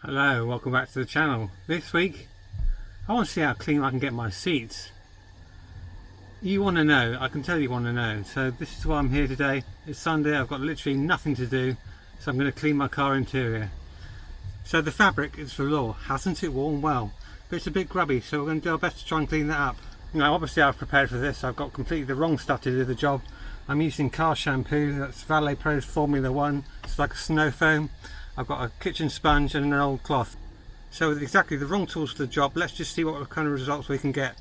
Hello, welcome back to the channel. This week I want to see how clean I can get my seats. You want to know, I can tell you want to know. So this is why I'm here today. It's Sunday, I've got literally nothing to do, so I'm going to clean my car interior. So the fabric is velour, hasn't it worn well? But it's a bit grubby, so we're going to do our best to try and clean that up. Now obviously I've prepared for this. I've got completely the wrong stuff to do the job. I'm using car shampoo, that's Valet Pro's Formula 1. It's like a snow foam. I've got a kitchen sponge and an old cloth. So with exactly the wrong tools for the job, let's just see what kind of results we can get.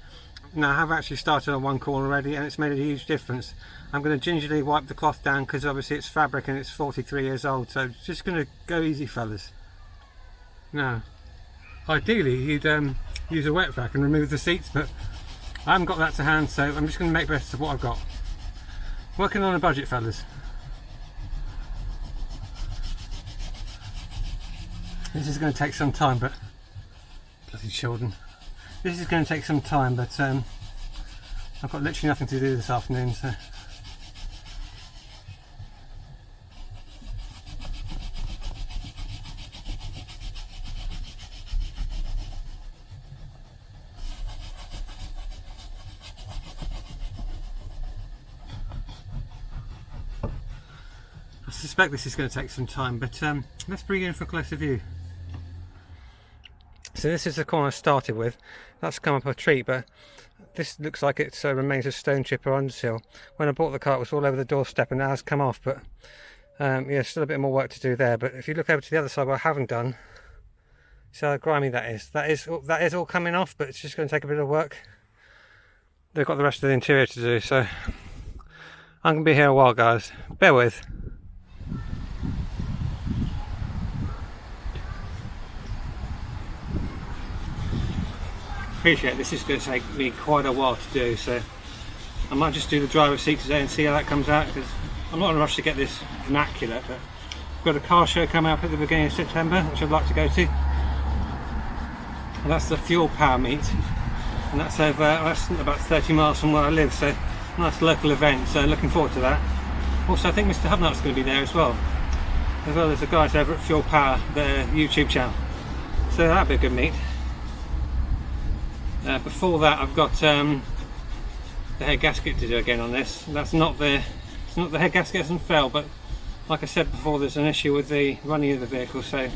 Now I have actually started on one corner already and it's made a huge difference. I'm going to gingerly wipe the cloth down because obviously it's fabric and it's 43 years old, so just going to go easy, fellas. Now ideally you'd use a wet vac and remove the seats, but I haven't got that to hand, so I'm just going to make best of what I've got. Working on a budget, fellas. This is going to take some time, but bloody children. This is going to take some time, but I've got literally nothing to do this afternoon, so. I suspect this is going to take some time, but let's bring it in for a closer view. So this is the corner I started with. That's come up a tree, but this looks like it remains a stone chip or undersill. When I bought the car it was all over the doorstep and it has come off, but yeah, still a bit more work to do there. But if you look over to the other side where I haven't done, see how grimy that is. That is all coming off, but it's just going to take a bit of work. They've got the rest of the interior to do, so I'm going to be here a while, guys. Bear with. Appreciate this is going to take me quite a while to do, so I might just do the driver's seat today and see how that comes out, because I'm not in a rush to get this immaculate. But I've got a car show coming up at the beginning of September which I'd like to go to, and that's the Fuelpower meet, and that's about 30 miles from where I live, so nice local event, so looking forward to that. Also I think Mr. Hubnut's going to be there as well as the guys over at Fuelpower, their YouTube channel, so that'll be a good meet. Before that I've got the head gasket to do again on this. It's not the head gasket hasn't fell, but like I said before, there's an issue with the running of the vehicle, so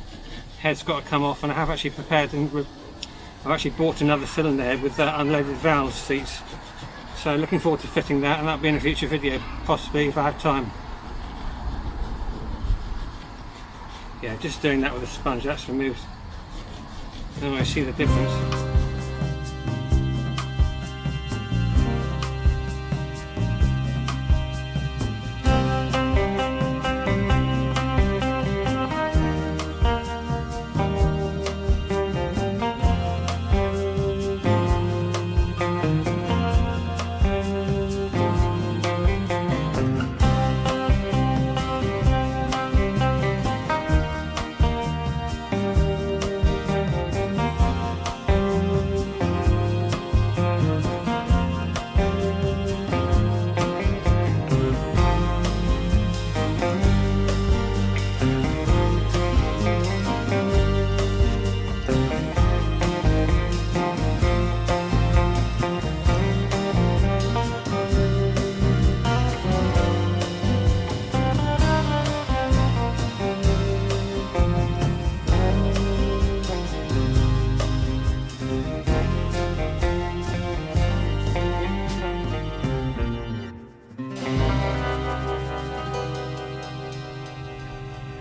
head's got to come off, and I have actually prepared and I've actually bought another cylinder head with unloaded valve seats, so looking forward to fitting that, and that'll be in a future video possibly if I have time. Yeah, just doing that with a sponge, that's removed. Now I see the difference.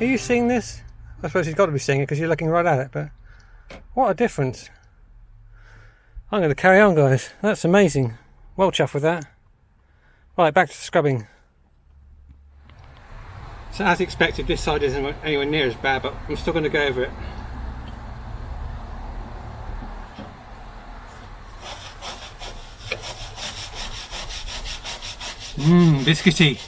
Are you seeing this? I suppose you've got to be seeing it because you're looking right at it, but what a difference. I'm going to carry on, guys. That's amazing. Well chuffed with that. Right, back to the scrubbing. So as expected, this side isn't anywhere near as bad, but I'm still going to go over it. Biscuity.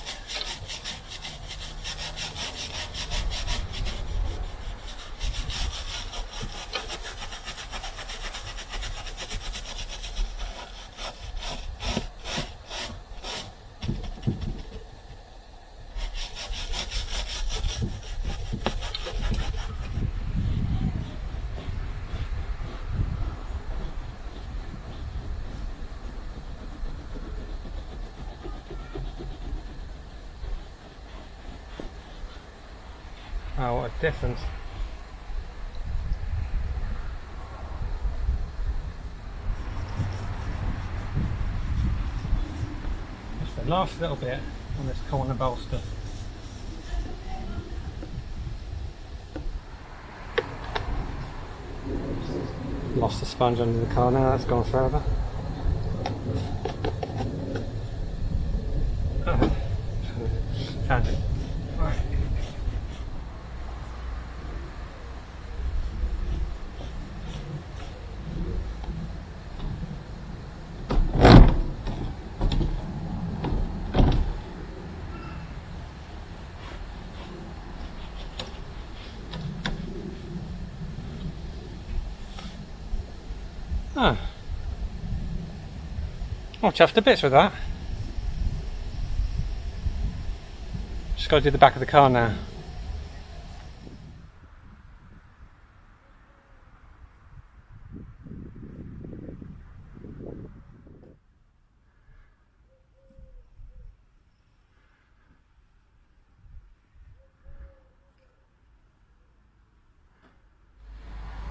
Oh, what a difference. Just the last little bit on this corner bolster. Lost the sponge under the car now, that's gone forever. Oh. Found it. Right. Oh. I'm chuffed to bits with that. Just got to do the back of the car now.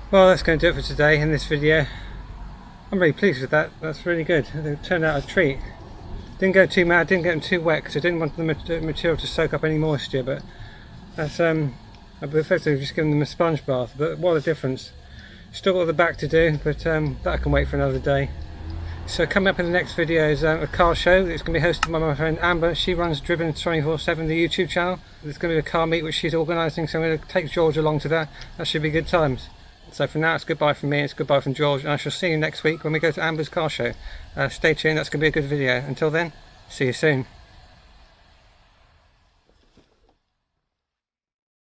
Well, that's going to do it for today in this video. I'm really pleased with that. That's really good. It turned out a treat. Didn't go too mad, didn't get them too wet because I didn't want the material to soak up any moisture, but that's I've effectively just given them a sponge bath, but what a difference. Still got the back to do, but that can wait for another day. So coming up in the next video is a car show. It's going to be hosted by my friend Amber. She runs Driven 24/7, the YouTube channel. There's going to be a car meet which she's organising, so I'm going to take George along to that. That should be good times. So for now, it's goodbye from me, it's goodbye from George, and I shall see you next week when we go to Amber's car show. Stay tuned, that's going to be a good video. Until then, see you soon.